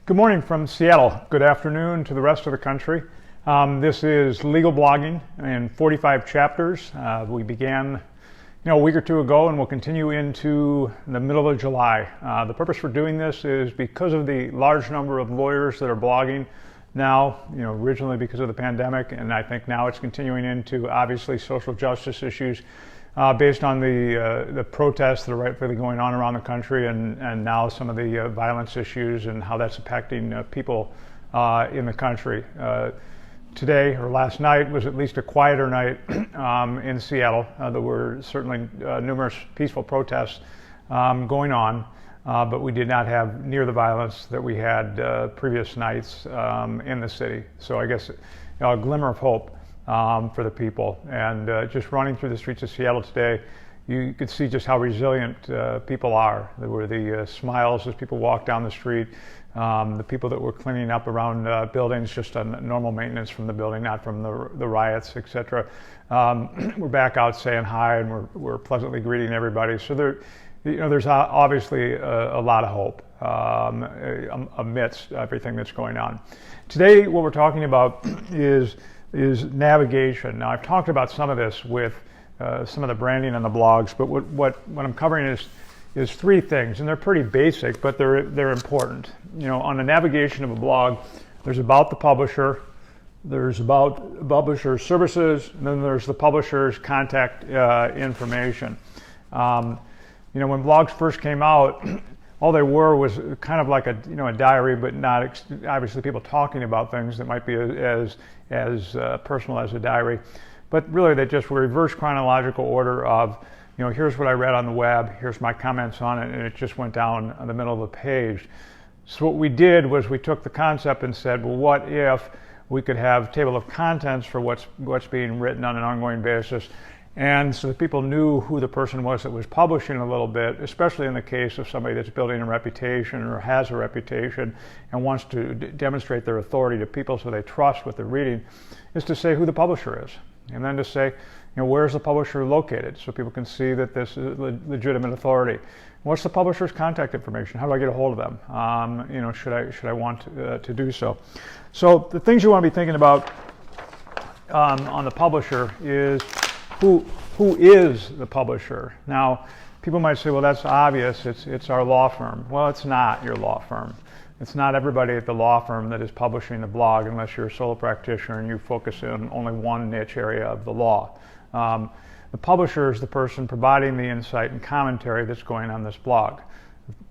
Good morning from Seattle. Good afternoon to the rest of the country. This is Legal Blogging in 45 chapters. We began a week or two ago and we'll continue into the middle of July. The purpose for doing this is because of the large number of lawyers that are blogging now, originally because of the pandemic, and I think now it's continuing into obviously social justice issues based on the protests that are rightfully going on around the country, and now some of the violence issues and how that's affecting people in the country. Today, or last night, was at least a quieter night in Seattle. There were certainly numerous peaceful protests going on, but we did not have near the violence that we had previous nights in the city. So I guess a glimmer of hope for the people. And just running through the streets of Seattle today, you could see just how resilient people are. There were the smiles as people walked down the street, the people that were cleaning up around buildings, just on normal maintenance from the building, not from the riots, etc. We're back out saying hi, and we're pleasantly greeting everybody. So there's obviously a lot of hope amidst everything that's going on. Today, what we're talking about is navigation. Now, I've talked about some of this with some of the branding on the blogs, but what I'm covering is three things, and they're pretty basic, but they're important. On the navigation of a blog, there's about the publisher, there's about publisher services, and then there's the publisher's contact information. When blogs first came out, all they were was kind of like a diary, but not obviously people talking about things that might be as personal as a diary. But really, they just were reverse chronological order of, here's what I read on the web, here's my comments on it, and it just went down on the middle of the page. So what we did was we took the concept and said, well, what if we could have table of contents for what's being written on an ongoing basis, and so that people knew who the person was that was publishing a little bit, especially in the case of somebody that's building a reputation or has a reputation and wants to demonstrate their authority to people so they trust what they're reading, is to say who the publisher is. And then to say, where's the publisher located, so people can see that this is legitimate authority. What's the publisher's contact information? How do I get a hold of them? Should I want to do so? So the things you want to be thinking about on the publisher is who is the publisher. Now, people might say, well, that's obvious. It's our law firm. Well, it's not your law firm. It's not everybody at the law firm that is publishing a blog unless you're a solo practitioner and you focus on only one niche area of the law. The publisher is the person providing the insight and commentary that's going on this blog.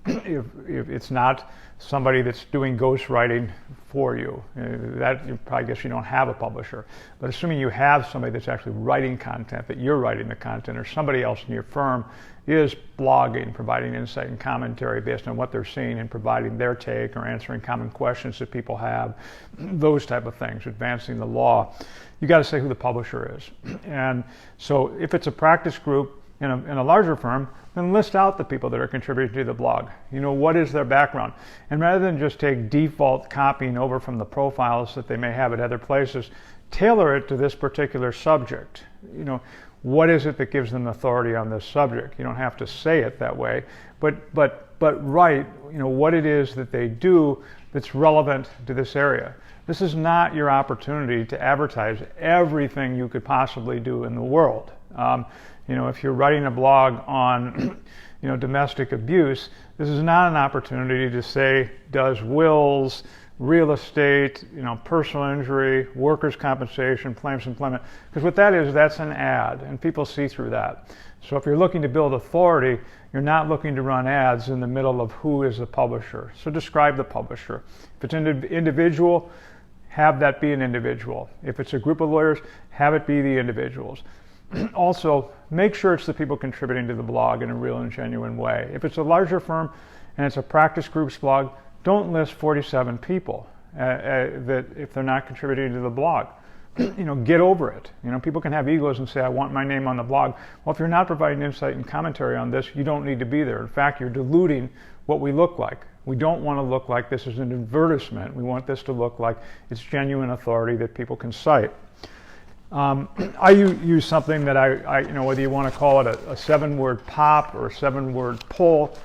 If it's not somebody that's doing ghostwriting for you, that you probably guess you don't have a publisher. But assuming you have somebody that's actually writing content, that you're writing the content, or somebody else in your firm is blogging, providing insight and commentary based on what they're seeing and providing their take or answering common questions that people have, those type of things, advancing the law, you got to say who the publisher is. And so if it's a practice group in a larger firm, then list out the people that are contributing to the blog. What is their background? And rather than just take default copying over from the profiles that they may have at other places, tailor it to this particular subject. What is it that gives them authority on this subject? You don't have to say it that way, but write, what it is that they do that's relevant to this area. This is not your opportunity to advertise everything you could possibly do in the world. If you're writing a blog on, domestic abuse, this is not an opportunity to say, does wills, real estate, personal injury, workers' compensation, claims employment, because what that is, that's an ad, and people see through that. So if you're looking to build authority, you're not looking to run ads in the middle of who is the publisher. So describe the publisher. If it's an individual, have that be an individual. If it's a group of lawyers, have it be the individuals. Also, make sure it's the people contributing to the blog in a real and genuine way. If it's a larger firm and it's a practice groups blog, don't list 47 people that if they're not contributing to the blog. Get over it. People can have egos and say, I want my name on the blog. Well, if you're not providing insight and commentary on this, you don't need to be there. In fact, you're diluting what we look like. We don't want to look like this is an advertisement. We want this to look like it's genuine authority that people can cite. I use something that I whether you want to call it a 7-word pop or a 7-word pull,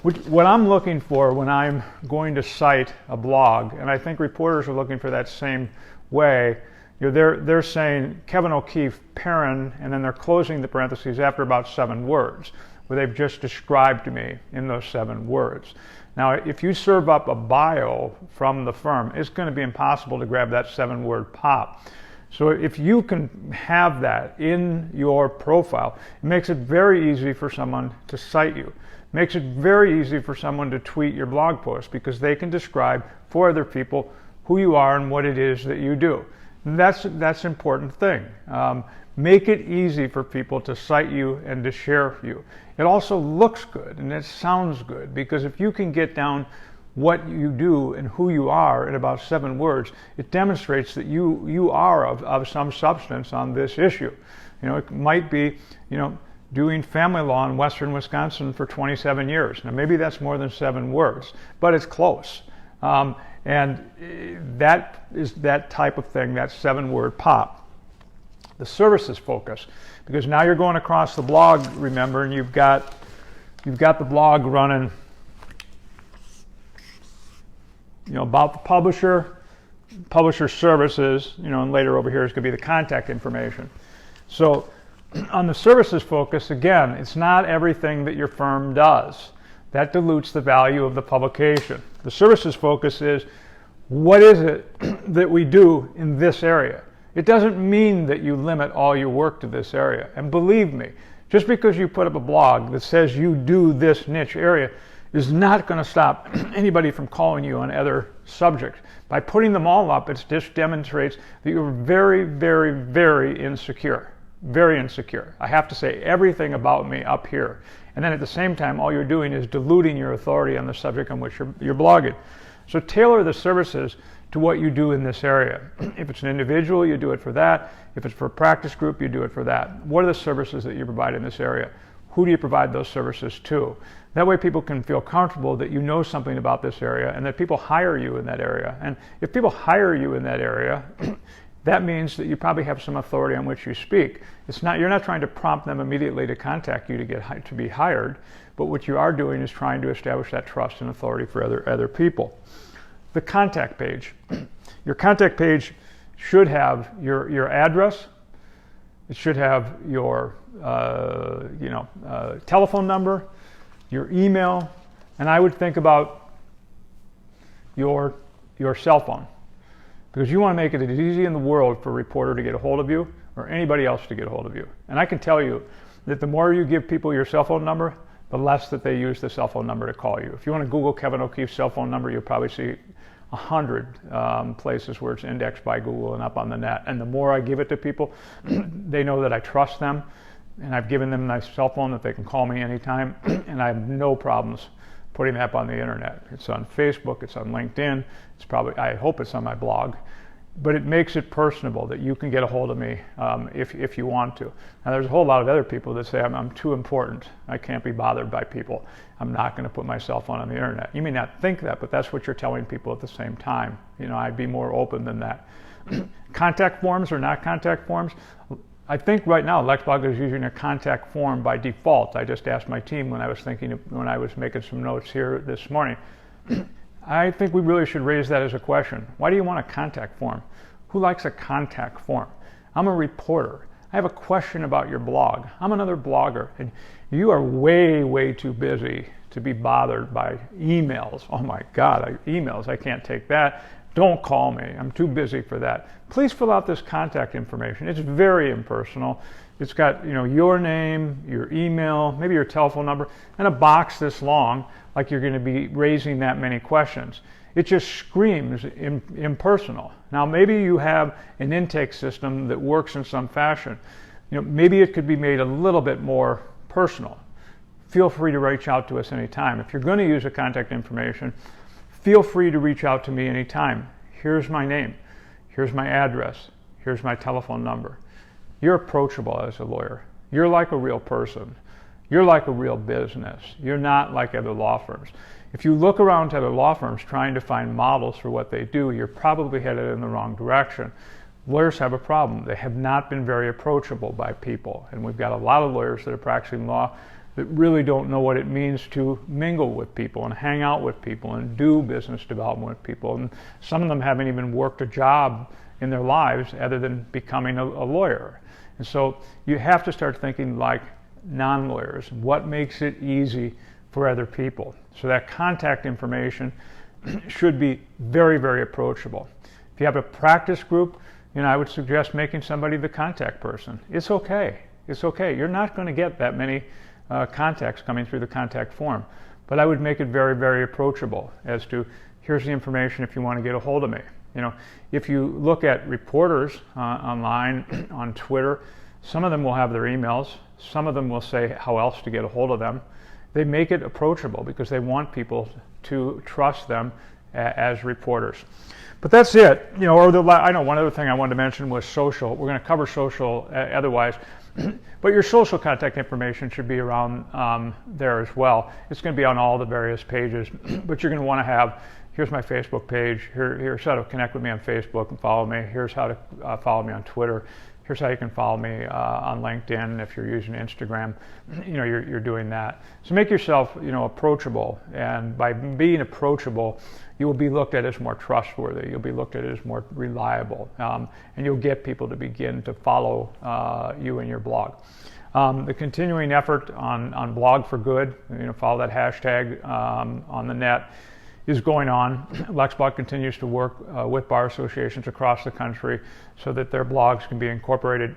What I'm looking for when I'm going to cite a blog, and I think reporters are looking for that same way, they're saying Kevin O'Keefe, Perrin, and then they're closing the parentheses after about 7 words, where they've just described me in those 7 words. Now, if you serve up a bio from the firm, it's going to be impossible to grab that 7-word pop. So if you can have that in your profile, it makes it very easy for someone to cite you. It makes it very easy for someone to tweet your blog post because they can describe for other people who you are and what it is that you do. And that's an important thing. Make it easy for people to cite you and to share you. It also looks good and it sounds good because if you can get down what you do and who you are in about 7 words, it demonstrates that you are of some substance on this issue. It might be, doing family law in Western Wisconsin for 27 years. Now maybe that's more than 7 words, but it's close. And that is that type of thing, that 7-word pop. The services focus, because now you're going across the blog, remember, and you've got the blog running, about the publisher services, and later over here is going to be the contact information. So on the services focus, again, it's not everything that your firm does. That dilutes the value of the publication. The services focus is, what is it that we do in this area? It doesn't mean that you limit all your work to this area. And believe me, just because you put up a blog that says you do this niche area is not going to stop anybody from calling you on other subjects. By putting them all up, it just demonstrates that you're very, very, very insecure. Very insecure. I have to say everything about me up here. And then at the same time, all you're doing is diluting your authority on the subject on which you're blogging. So tailor the services to what you do in this area. If it's an individual, you do it for that. If it's for a practice group, you do it for that. What are the services that you provide in this area? Who do you provide those services to? That way people can feel comfortable that you know something about this area and that people hire you in that area. And if people hire you in that area, that means that you probably have some authority on which you speak. You're not trying to prompt them immediately to contact you to be hired, but what you are doing is trying to establish that trust and authority for other people. The contact page. Your contact page should have your address. It should have your telephone number, your email, and I would think about your cell phone, because you want to make it as easy in the world for a reporter to get a hold of you or anybody else to get a hold of you. And I can tell you that the more you give people your cell phone number, the less that they use the cell phone number to call you. If you want to Google Kevin O'Keefe's cell phone number, you'll probably see 100 places where it's indexed by Google and up on the net. And the more I give it to people, they know that I trust them, and I've given them my cell phone that they can call me anytime, and I have no problems putting that up on the internet. It's on Facebook, it's on LinkedIn, I hope it's on my blog. But it makes it personable that you can get a hold of me if you want to. Now there's a whole lot of other people that say I'm too important. I can't be bothered by people. I'm not going to put my cell phone on the internet. You may not think that, but that's what you're telling people at the same time. I'd be more open than that. Contact forms or not contact forms? I think right now LexBlog is using a contact form by default. I just asked my team when I was making some notes here this morning. I think we really should raise that as a question. Why do you want a contact form? Who likes a contact form? I'm a reporter. I have a question about your blog. I'm another blogger, and you are way, way too busy to be bothered by emails. Oh my God, emails, I can't take that. Don't call me, I'm too busy for that. Please fill out this contact information. It's very impersonal. It's got your name, your email, maybe your telephone number, and a box this long, like you're going to be raising that many questions. It just screams impersonal. Now maybe you have an intake system that works in some fashion. Maybe it could be made a little bit more personal. Feel free to reach out to us anytime. If you're going to use a contact information, feel free to reach out to me anytime. Here's my name. Here's my address. Here's my telephone number. You're approachable as a lawyer. You're like a real person. You're like a real business. You're not like other law firms. If you look around to other law firms trying to find models for what they do, you're probably headed in the wrong direction. Lawyers have a problem. They have not been very approachable by people. And we've got a lot of lawyers that are practicing law that really don't know what it means to mingle with people and hang out with people and do business development with people. And some of them haven't even worked a job in their lives other than becoming a lawyer. And so you have to start thinking like non-lawyers. What makes it easy for other people? So that contact information should be very, very approachable. If you have a practice group, I would suggest making somebody the contact person. It's okay. It's okay. You're not going to get that many contacts coming through the contact form, but I would make it very, very approachable as to, here's the information if you want to get a hold of me. If you look at reporters online, on Twitter, some of them will have their emails. Some of them will say how else to get a hold of them. They make it approachable because they want people to trust them as reporters. But that's it. I know one other thing I wanted to mention was social. We're going to cover social otherwise. But your social contact information should be around there as well. It's going to be on all the various pages, but you're going to want to have, here's my Facebook page, here's how to connect with me on Facebook and follow me, here's how to follow me on Twitter, here's how you can follow me on LinkedIn. If you're using Instagram, you're doing that. So make yourself, approachable, and by being approachable, you will be looked at as more trustworthy. You'll be looked at as more reliable, and you'll get people to begin to follow you and your blog. The continuing effort on Blog for Good, follow that hashtag on the net, is going on. LexBlog continues to work with bar associations across the country so that their blogs can be incorporated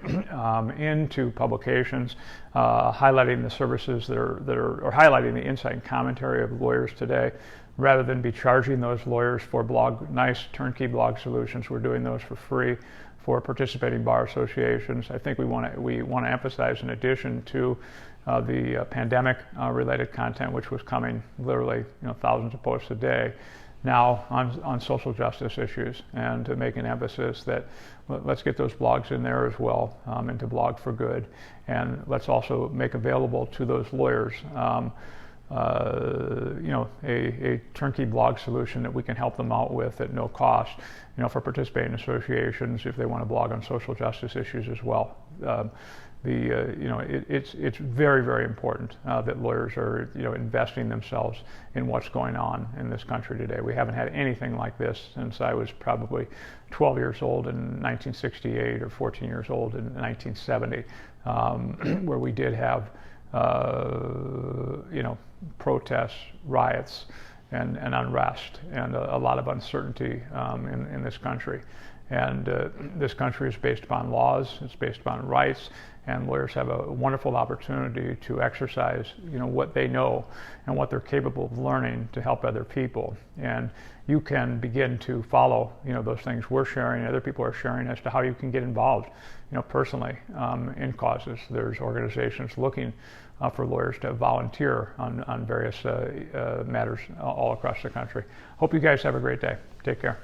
into publications, highlighting the services that are or highlighting the insight and commentary of lawyers today, rather than be charging those lawyers for nice turnkey blog solutions. We're doing those for free for participating bar associations. I think we want to emphasize, in addition to the pandemic-related content, which was coming literally, thousands of posts a day, now on social justice issues, and to make an emphasis that let's get those blogs in there as well, into Blog for Good, and let's also make available to those lawyers a turnkey blog solution that we can help them out with at no cost, for participating associations if they want to blog on social justice issues as well. It's very, very important that lawyers are, investing themselves in what's going on in this country today. We haven't had anything like this since I was probably 12 years old in 1968 or 14 years old in 1970, where we did have protests, riots, and unrest, and a lot of uncertainty in this country. And this country is based upon laws, it's based upon rights, and lawyers have a wonderful opportunity to exercise, what they know and what they're capable of learning to help other people. And you can begin to follow, those things we're sharing, other people are sharing, as to how you can get involved, personally in causes. There's organizations looking for lawyers to volunteer on various matters all across the country. Hope you guys have a great day. Take care.